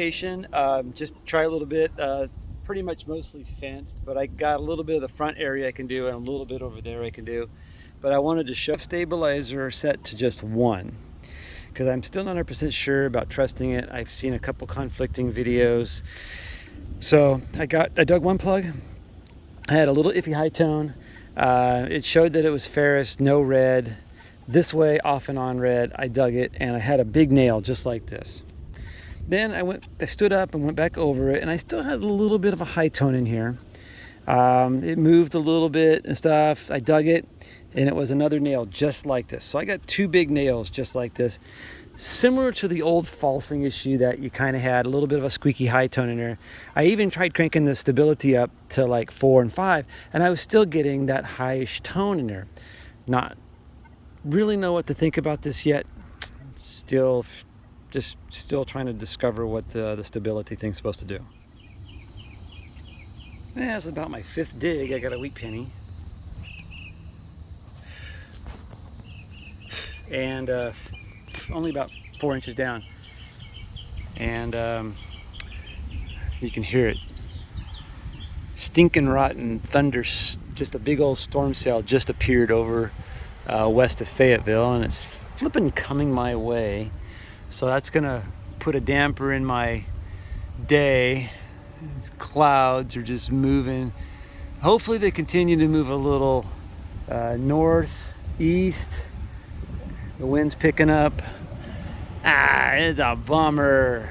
location. Just try a little bit. Pretty much mostly fenced, but I got a little bit of the front area I can do and a little bit over there I can do. But I wanted to show stabilizer set to just one because I'm still not 100% sure about trusting it. I've seen a couple conflicting videos. So I dug one plug. I had a little iffy high tone. It showed that it was ferrous, no red. This way, off and on red. I dug it and I had a big nail just like this. Then I stood up and went back over it, and I still had a little bit of a high tone in here. It moved a little bit and stuff. I dug it, and it was another nail just like this. So I got two big nails just like this, similar to the old falsing issue that you kind of had, a little bit of a squeaky high tone in there. I even tried cranking the stability up to like 4 and 5, and I was still getting that highish tone in there. Not really know what to think about this yet. Still trying to discover what the stability thing's supposed to do. Yeah, that's about my 5th dig. I got a wheat penny. And only about 4 inches down. And you can hear it. Stinking rotten thunder, just a big old storm cell just appeared over west of Fayetteville, and it's flipping coming my way. So that's gonna put a damper in my day. These clouds are just moving. Hopefully they continue to move a little northeast. The wind's picking up. It's a bummer.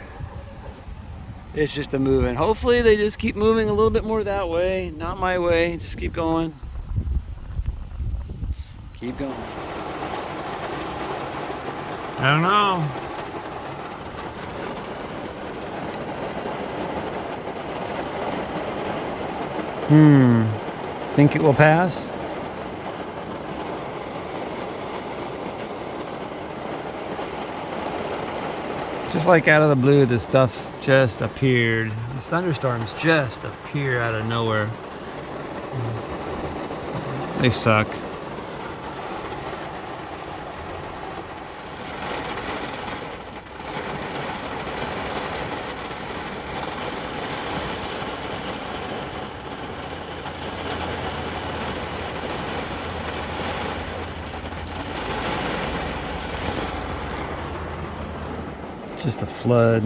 It's just a moving. Hopefully they just keep moving a little bit more that way, not my way. Just keep going. Keep going. I don't know. Think it will pass? Just like out of the blue, this stuff just appeared. These thunderstorms just appear out of nowhere. They suck. Just a flood.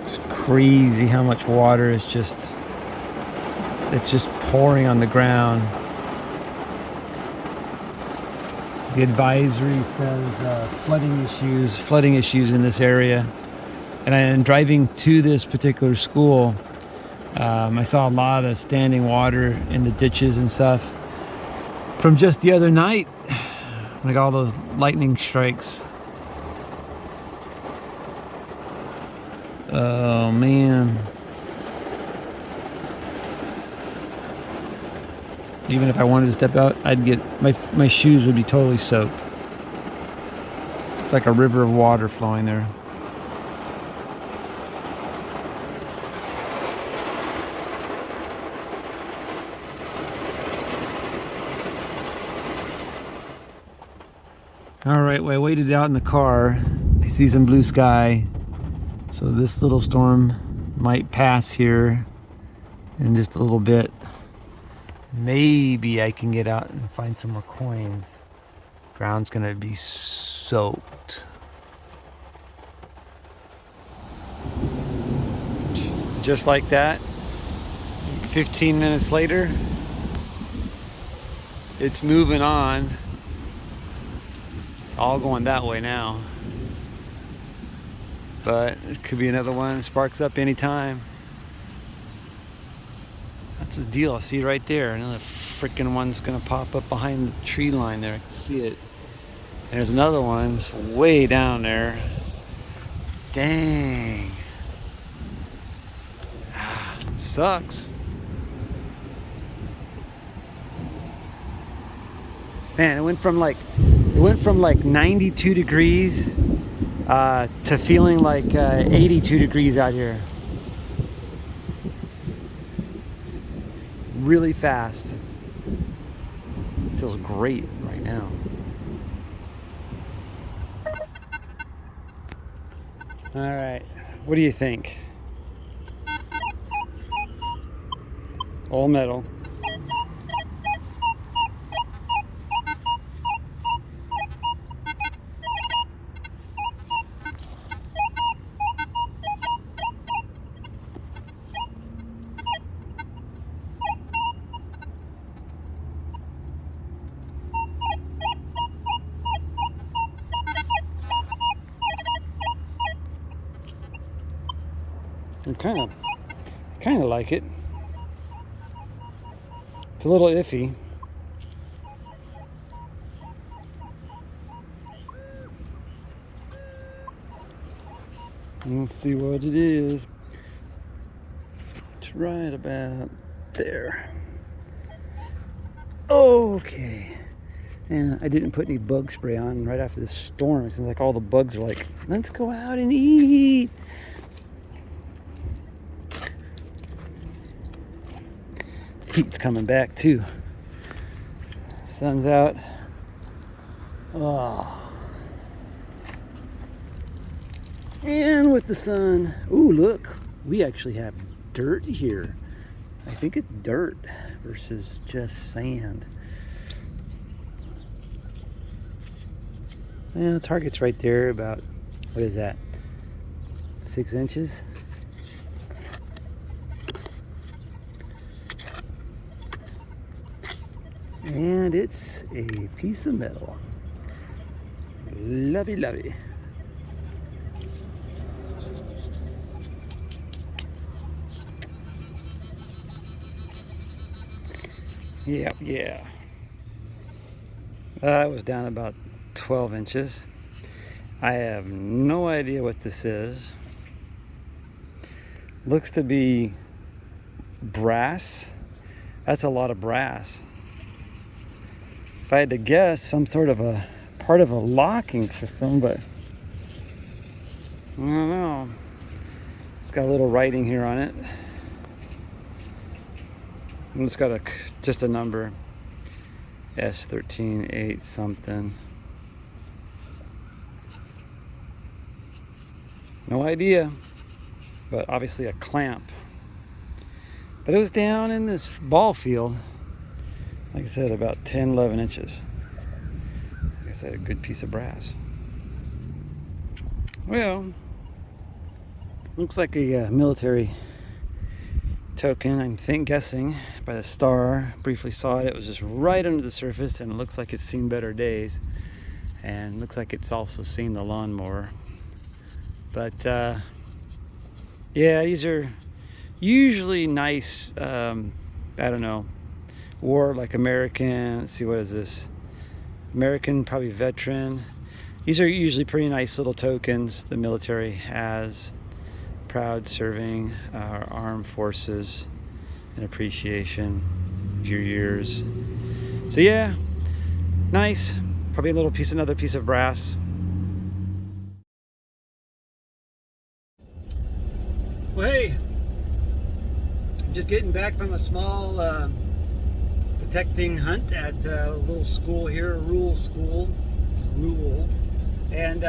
It's crazy how much water is it's just pouring on the ground. The advisory says flooding issues in this area. And I'm driving to this particular school. I saw a lot of standing water in the ditches and stuff from just the other night, like all those lightning strikes. Oh man. Even if I wanted to step out, I'd get my shoes would be totally soaked. It's like a river of water flowing there. All right, well, I waited out in the car. I see some blue sky. So this little storm might pass here in just a little bit. Maybe I can get out and find some more coins. Ground's gonna be soaked. Just like that, 15 minutes later, it's moving on. It's all going that way now. But it could be another one, sparks up anytime. That's the deal, I see right there. Another freaking one's gonna pop up behind the tree line there, I can see it. And there's another one, it's way down there. Dang. It sucks. Man, it went from like 92 degrees to feeling like 82 degrees out here. Really fast. Feels great right now. All right, What do you think? All metal. I kind of like it. It's a little iffy. Let's see what it is. It's right about there. Okay. And I didn't put any bug spray on right after this storm. It seems like all the bugs are like, let's go out and eat. Heat's coming back too. Sun's out. Oh. And with the sun, ooh, look, we actually have dirt here. I think it's dirt versus just sand. Yeah, the target's right there, about, what is that, 6 inches? And it's a piece of metal. Lovey, lovey. Yeah. It was down about 12 inches. I have no idea what this is. Looks to be brass. That's a lot of brass. If I had to guess, some sort of a part of a locking system, but I don't know. It's got a little writing here on it. And it's got just a number, S138 something. No idea, but obviously a clamp. But it was down in this ball field, like I said, about 10, 11 inches. Like I said, a good piece of brass. Well, looks like a military token. I'm guessing by the star. Briefly saw it. It was just right under the surface, and it looks like it's seen better days. And looks like it's also seen the lawnmower. But yeah, these are usually nice. I don't know. War like American. Let's see, what is this? American, probably veteran. These are usually pretty nice little tokens the military has. Proud serving our armed forces and appreciation of your years. So yeah, nice. Probably another piece of brass. Well, hey, I'm just getting back from a small detecting hunt at a little school here, a rural school. And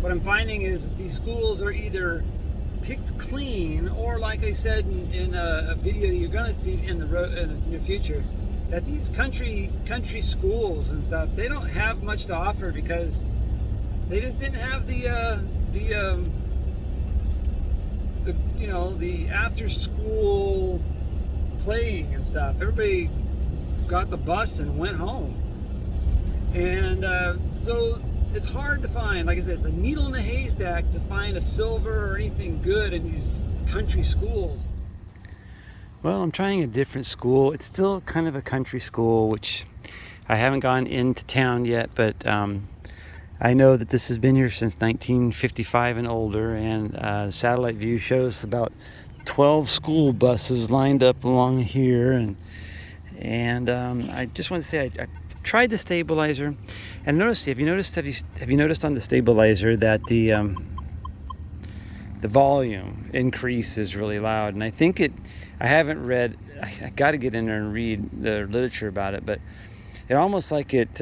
what I'm finding is that these schools are either picked clean, or like I said in a video you're gonna see in the near future, that these country schools and stuff, they don't have much to offer because they just didn't have the after school playing and stuff. Everybody got the bus and went home, and so it's hard to find, like I said, it's a needle in a haystack to find a silver or anything good in these country schools. Well, I'm trying a different school. It's still kind of a country school, which I haven't gone into town yet, but I know that this has been here since 1955 and older, and satellite view shows about 12 school buses lined up along here, and I just want to say I tried the stabilizer, and have you noticed on the stabilizer that the volume increase is really loud? And I think I haven't read, I got to get in there and read the literature about it, but it almost like it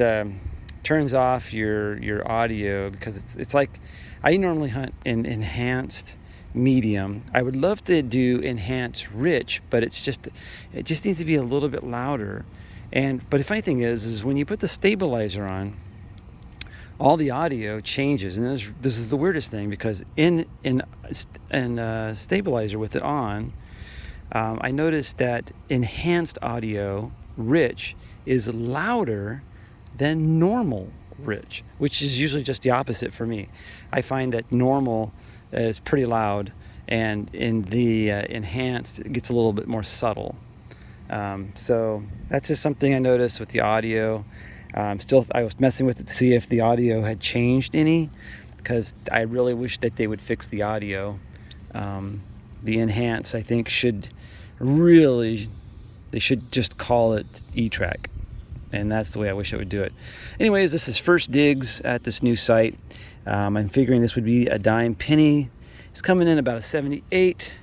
turns off your audio, because it's like, I normally hunt in enhanced medium. I would love to do enhanced rich, but it just needs to be a little bit louder. But the funny thing is when you put the stabilizer on, all the audio changes, and this is the weirdest thing, because in stabilizer with it on, I noticed that enhanced audio rich is louder than normal rich, which is usually just the opposite for me. I find that normal is pretty loud, and in the enhanced, it gets a little bit more subtle. So that's just something I noticed with the audio. I was messing with it to see if the audio had changed any, because I really wish that they would fix the audio. The enhanced, I think, they should just call it E-trac, and that's the way I wish I would do it. Anyways, this is first digs at this new site. I'm figuring this would be a dime penny. It's coming in about a 78,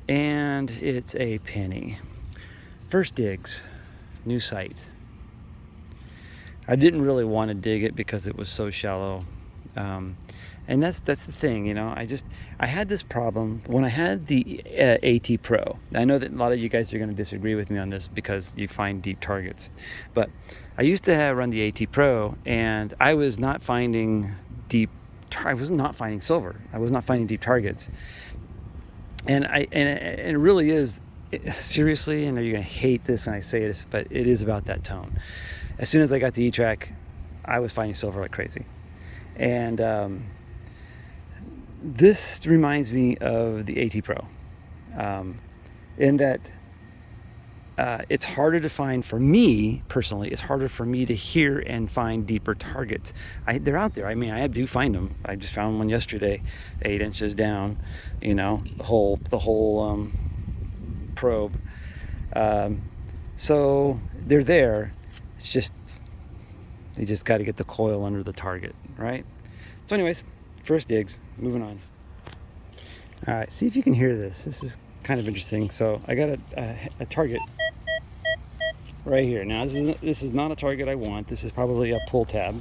and it's a penny. First digs, new site. I didn't really want to dig it because it was so shallow. And that's the thing, you know. I had this problem when I had the AT Pro. I know that a lot of you guys are going to disagree with me on this because you find deep targets, but I used to run the AT Pro, and I was not finding I was not finding silver. I was not finding deep targets, and it really is. Seriously, I know you're going to hate this when I say this, but it is about that tone. As soon as I got the E-trac, I was finding silver like crazy. And this reminds me of the AT Pro, in that it's harder to find, for me personally, it's harder for me to hear and find deeper targets. They're out there. I mean, I do find them. I just found one yesterday, 8 inches down, you know, the whole probe. So they're there. It's just, you just got to get the coil under the target, right? So anyways, first digs, moving on. All right, see if you can hear this. This is kind of interesting. So I got a target right here. Now this is not a target I want. This is probably a pull tab,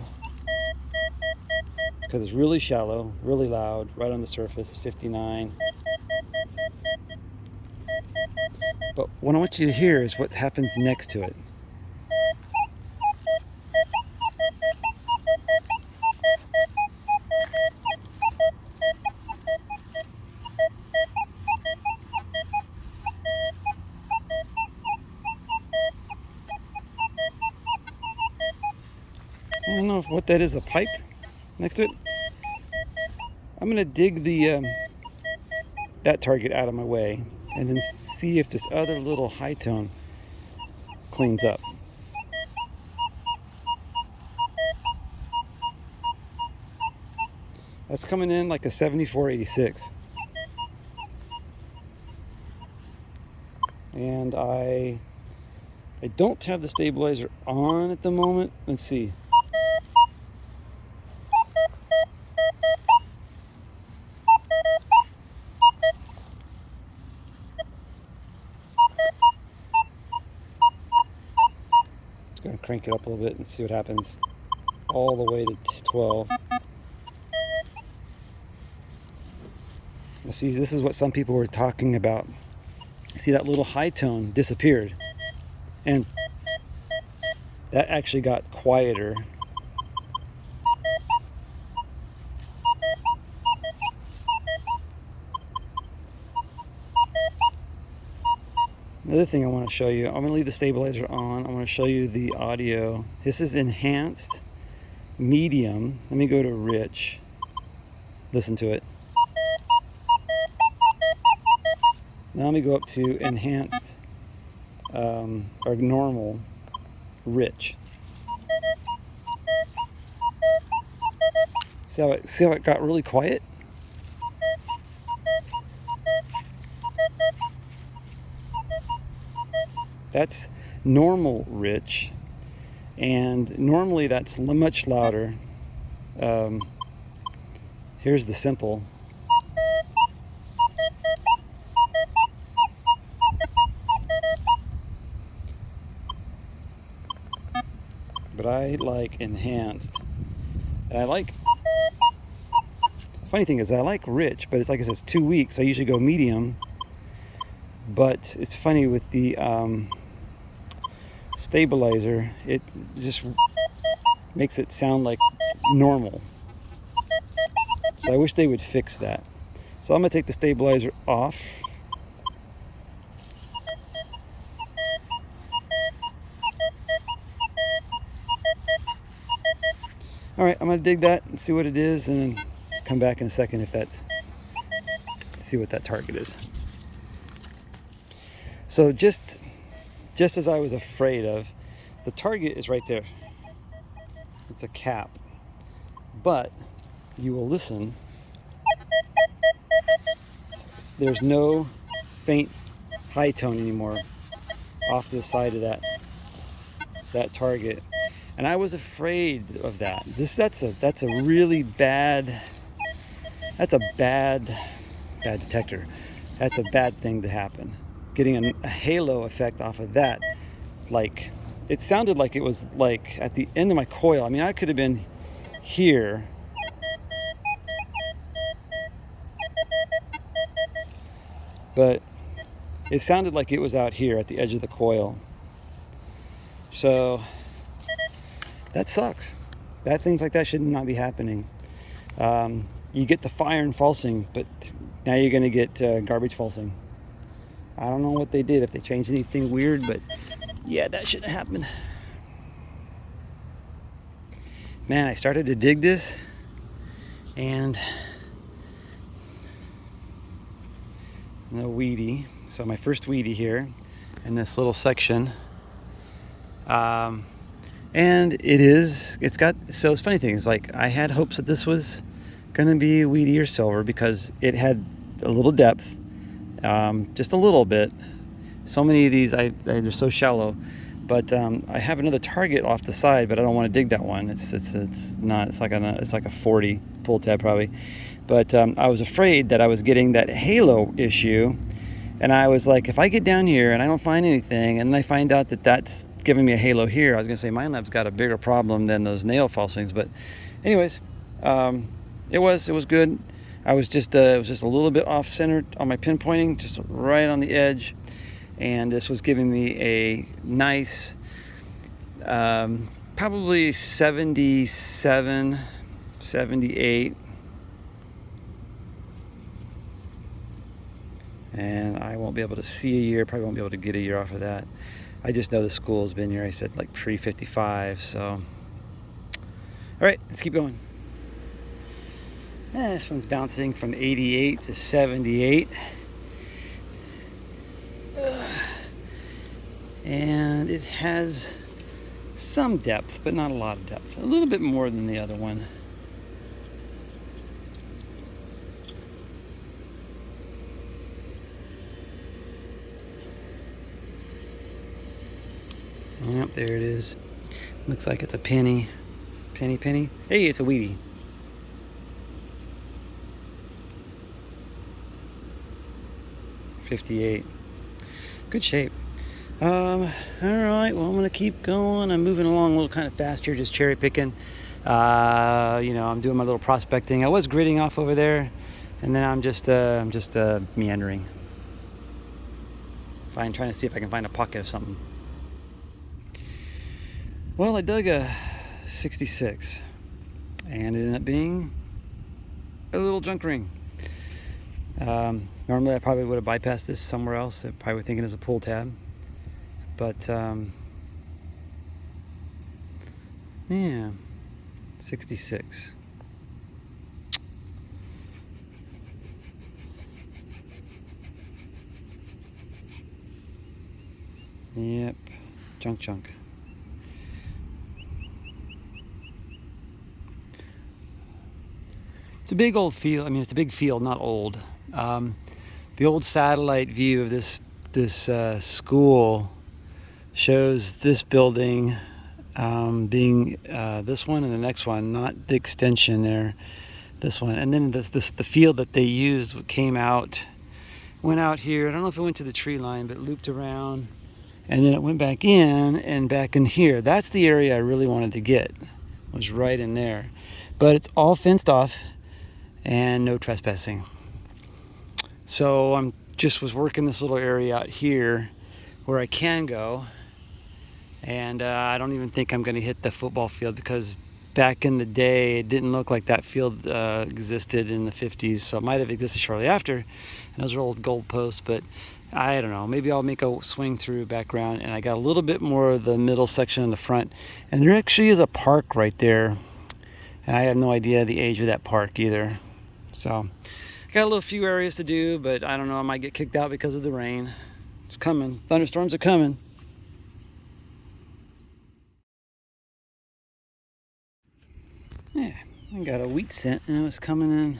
because it's really shallow, really loud, right on the surface, 59. But what I want you to hear is what happens next to it. I don't know what that is, a pipe next to it. I'm gonna dig that target out of my way, and then see if this other little high tone cleans up. That's coming in like a 74.86. And I don't have the stabilizer on at the moment. Let's see. Gonna crank it up a little bit and see what happens. All the way to 12. See, this is what some people were talking about. See, that little high tone disappeared, and that actually got quieter. Another thing I want to show you, I'm going to leave the stabilizer on. I want to show you the audio. This is enhanced medium. Let me go to rich. Listen to it. Now let me go up to enhanced or normal rich. See how it got really quiet? That's normal rich, and normally that's much louder. Here's the simple. but I like enhanced. And I like, the funny thing is I like rich, but it's like I said, it's 2 weeks. I usually go medium, but it's funny with the stabilizer, it just makes it sound like normal. So I wish they would fix that. So I'm gonna take the stabilizer off. All right, I'm gonna dig that and see what it is, and then come back in a second if that, see what that target is. So just as I was afraid of, the target is right there. It's a cap, but you will listen. There's no faint high tone anymore off to the side of that target, and I was afraid of that. That's a really bad. That's a bad detector. That's a bad thing to happen. Getting a halo effect off of that, like it sounded like it was like at the end of my coil. I mean, I could have been here. But it sounded like it was out here at the edge of the coil. So that sucks. Things like that should not be happening. You get the fire and falsing, but now you're going to get garbage falsing. I don't know what they did, if they changed anything weird, but yeah, that shouldn't have happened. Man, I started to dig this, and the weedy. So my first weedy here in this little section. And it's got, so it's funny things, like I had hopes that this was going to be weedy or silver because it had a little depth, just a little bit. So many of these, they're so shallow, but I have another target off the side, but I don't want to dig that one. It's like a 40 pull tab probably. But I was afraid that I was getting that halo issue, and I was like, if I get down here and I don't find anything, and then I find out that that's giving me a halo here, I was gonna say Minelab's got a bigger problem than those nail falsings. But anyways, it was good. I was just it was just a little bit off centered on my pinpointing, just right on the edge, and this was giving me a nice probably 77, 78. And I won't be able to see a year, probably won't be able to get a year off of that. I just know the school's been here, I said like pre-55, so. All right, let's keep going. This one's bouncing from 88 to 78. And it has some depth, but not a lot of depth. A little bit more than the other one. Yep, there it is. Looks like it's a penny. Penny. Hey, it's a weedy. $58. Good shape. All right, well, I'm gonna keep going. I'm moving along a little kind of fast here, just cherry picking. I'm doing my little prospecting. I was gridding off over there, and then I'm just meandering. Trying to see if I can find a pocket of something. Well, I dug a 66, and it ended up being a little junk ring. Normally I probably would have bypassed this somewhere else. I probably would think it was a pull tab, but yeah, 66. Yep, junk. It's a big old field. I mean, it's a big field, not old. The old satellite view of this school shows this building being this one and the next one, not the extension there, this one. And then the field that they used went out here. I don't know if it went to the tree line, but looped around And then it went back in and back in here. That's the area I really wanted to get, was right in there. But it's all fenced off and no trespassing. So I'm just was working this little area out here where I can go. And I don't even think I'm going to hit the football field, because back in the day it didn't look like that field existed in the 50s. So it might have existed shortly after, and those are old gold posts. But I don't know, maybe I'll make a swing through back around. And I got a little bit more of the middle section in the front, and there actually is a park right there, and I have no idea the age of that park either. So I got a little few areas to do, but I don't know, I might get kicked out because of the rain. It's coming, thunderstorms are coming. Yeah, I got a wheat scent, and it was coming in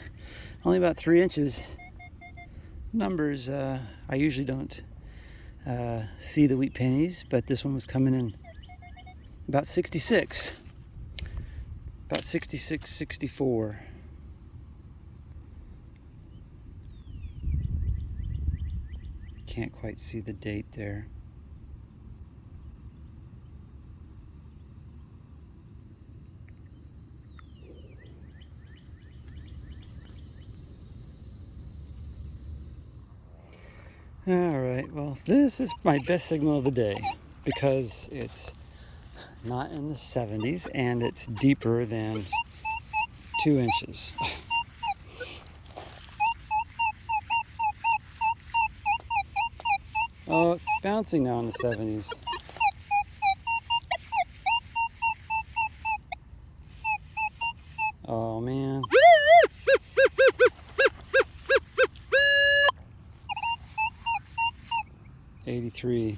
only about 3 inches. Numbers, I usually don't see the wheat pennies, but this one was coming in about 66. About 66, 64. Can't quite see the date there. All right, well, this is my best signal of the day because it's not in the 70s and it's deeper than 2 inches. Oh, it's bouncing now in the 70s. Oh, man. 83,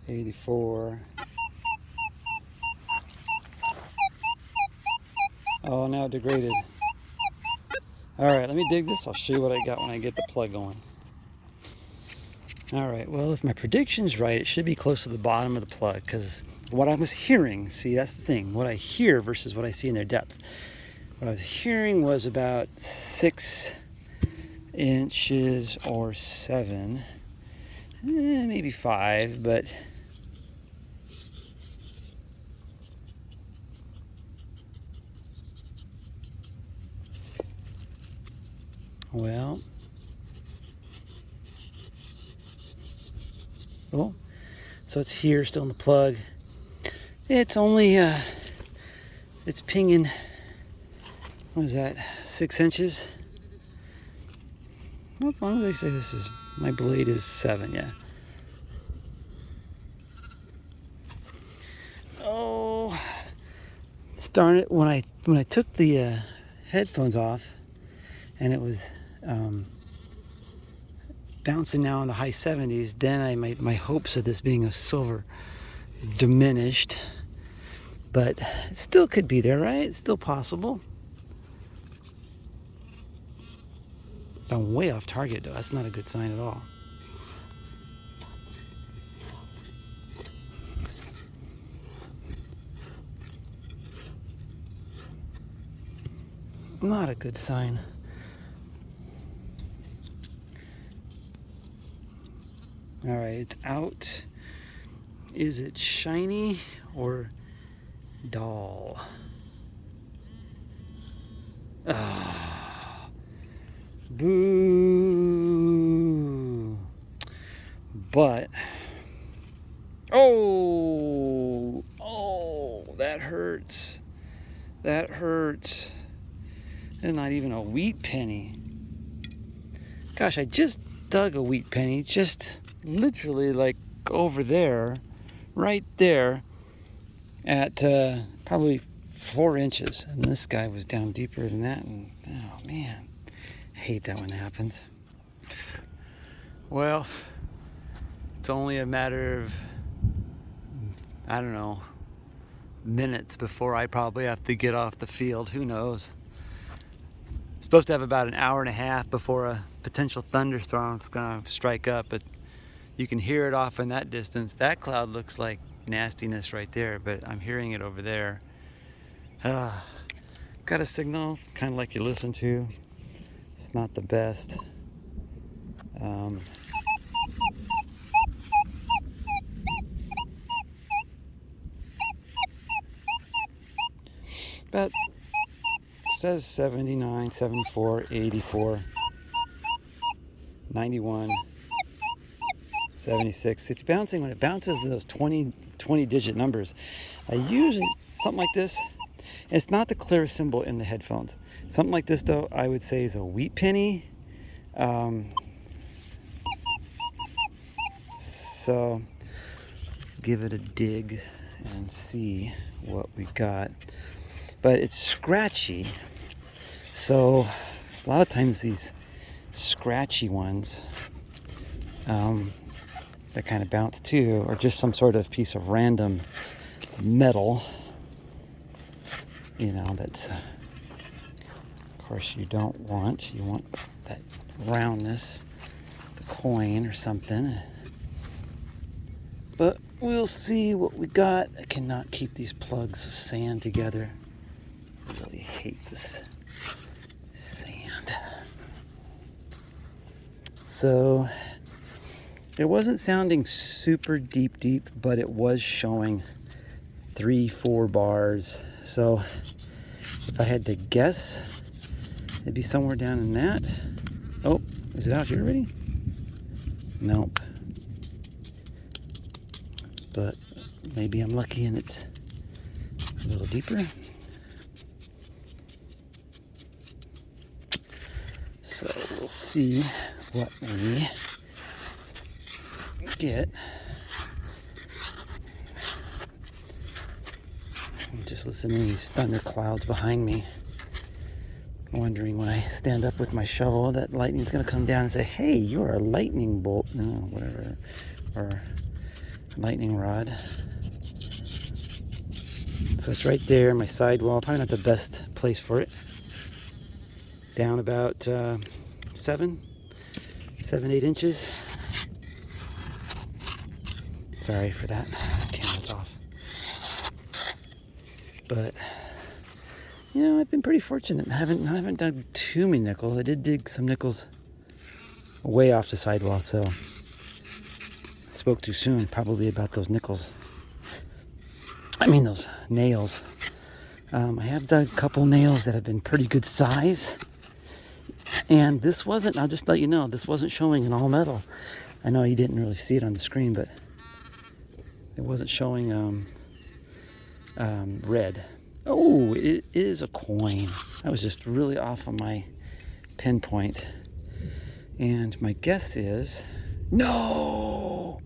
84. Oh, now it degraded. All right, let me dig this. I'll show you what I got when I get the plug going. All right, well, if my prediction's right, it should be close to the bottom of the plug, because what I was hearing, see, that's the thing, what I hear versus what I see in their depth. What I was hearing was about 6 inches or 7. Maybe 5, but well, oh, so it's here still in the plug. It's only it's pinging, what is that, 6 inches? Well, why do they say this is, my blade is 7, yeah. Oh, darn it, when I took the headphones off and it was bouncing now in the high 70s, then my hopes of this being a silver diminished. But it still could be there, right? It's still possible. I'm way off target though. That's not a good sign at all. Not a good sign. All right, it's out. Is it shiny or dull? Ah, boo. But, oh, that hurts. That hurts. It's not even a wheat penny. Gosh, I just dug a wheat penny, just literally like over there, right there, at probably 4 inches. And this guy was down deeper than that. And oh man, I hate that when it happens. Well, it's only a matter of, I don't know, minutes before I probably have to get off the field. Who knows? Supposed to have about an hour and a half before a potential thunderstorm is gonna strike up, but you can hear it off in that distance. That cloud looks like nastiness right there, but I'm hearing it over there. Got a signal, kind of like you listen to. It's not the best. about, it says 79, 74, 84, 91, 76. It's bouncing when it bounces those 20 digit numbers. I usually, something like this, it's not the clearest symbol in the headphones. Something like this though, I would say is a wheat penny. So let's give it a dig and see what we got. But it's scratchy. So a lot of times these scratchy ones that kind of bounce too are just some sort of piece of random metal, you know, that's of course you don't want. You want that roundness, the coin or something. But we'll see what we got. I cannot keep these plugs of sand together. I really hate this sand. So it wasn't sounding super deep, but it was showing 3-4 bars. So if I had to guess, it'd be somewhere down in that. Oh, is it out here already? Nope. But maybe I'm lucky and it's a little deeper. So we'll see what we get. I'm just listening to these thunder clouds behind me, wondering when I stand up with my shovel that lightning's gonna come down and say, hey, you're a lightning bolt, no, whatever, or lightning rod. So it's right there, my sidewall. Probably not the best place for it. Down about 7, 8 inches. Sorry for that. Camera's off. But you know, I've been pretty fortunate. I haven't dug too many nickels. I did dig some nickels way off the sidewall, so spoke too soon probably about those nickels. I mean those nails. I have dug a couple nails that have been pretty good size, and this wasn't, I'll just let you know, this wasn't showing in all metal. I know you didn't really see it on the screen, but it wasn't showing red. Oh, it is a coin. I was just really off on my pinpoint, and my guess is no.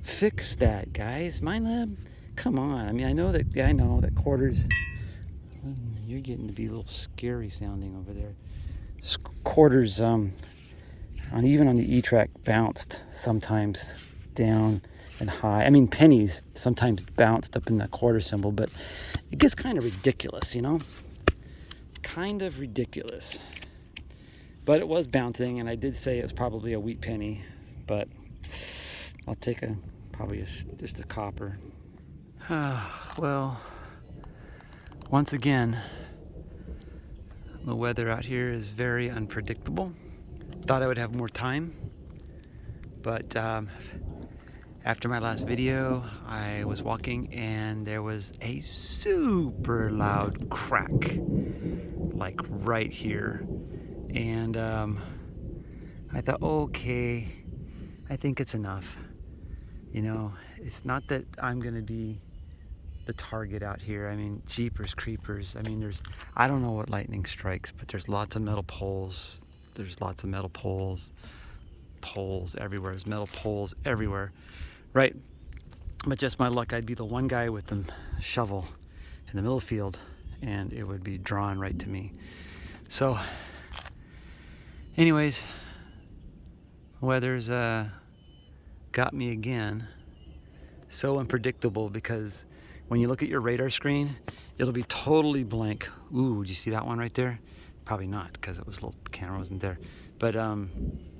Fix that, guys. Minelab, come on. I mean, I know that quarters, you're getting to be a little scary sounding over there. Quarters even on the E-trac bounced sometimes down and high. I mean, pennies sometimes bounced up in that quarter symbol, but it gets kind of ridiculous, you know? Kind of ridiculous. But it was bouncing, and I did say it was probably a wheat penny, but I'll take just a copper. Well, once again, the weather out here is very unpredictable. Thought I would have more time, but after my last video, I was walking and there was a super loud crack, like right here. And I thought, okay, I think it's enough. You know, it's not that I'm gonna be the target out here. I mean, jeepers creepers. I mean, I don't know what lightning strikes, but there's lots of metal poles. There's lots of metal poles everywhere. There's metal poles everywhere, right? But just my luck, I'd be the one guy with the shovel in the middle of the field, and it would be drawn right to me. So anyways, weather's got me again. So unpredictable, because when you look at your radar screen, it'll be totally blank. Ooh, did you see that one right there? Probably not, because it was the camera wasn't there. But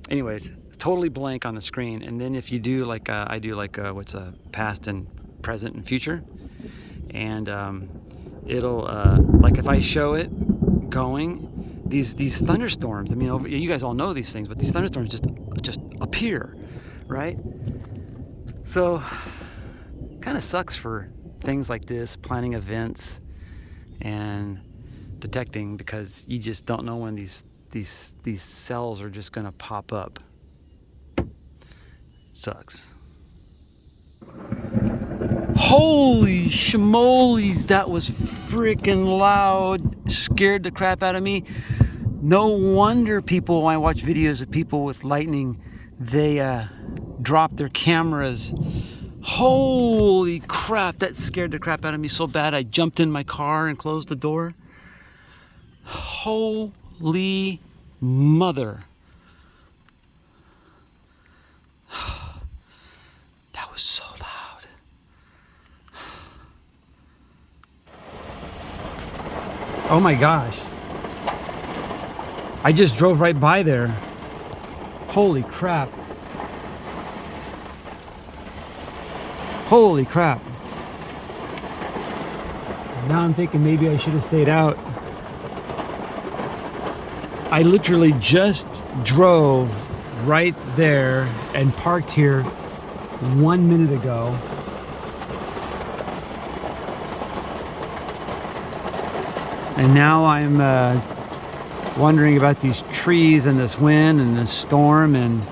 anyways, totally blank on the screen. And then if you do like I do like what's past and present and future, and it'll like if I show it going, these thunderstorms, I mean, you guys all know these things, but these thunderstorms just appear, right? So kind of sucks for things like this, planning events and detecting, because you just don't know when these cells are just gonna pop up. Sucks. Holy schmolies, that was freaking loud. Scared the crap out of me. No wonder people, when I watch videos of people with lightning, they drop their cameras. Holy crap, that scared the crap out of me so bad I jumped in my car and closed the door. Holy mother. That was so loud. Oh my gosh. I just drove right by there. Holy crap. Holy crap. Now I'm thinking maybe I should have stayed out. I literally just drove right there and parked here 1 minute ago. And now I'm wondering about these trees and this wind and this storm, and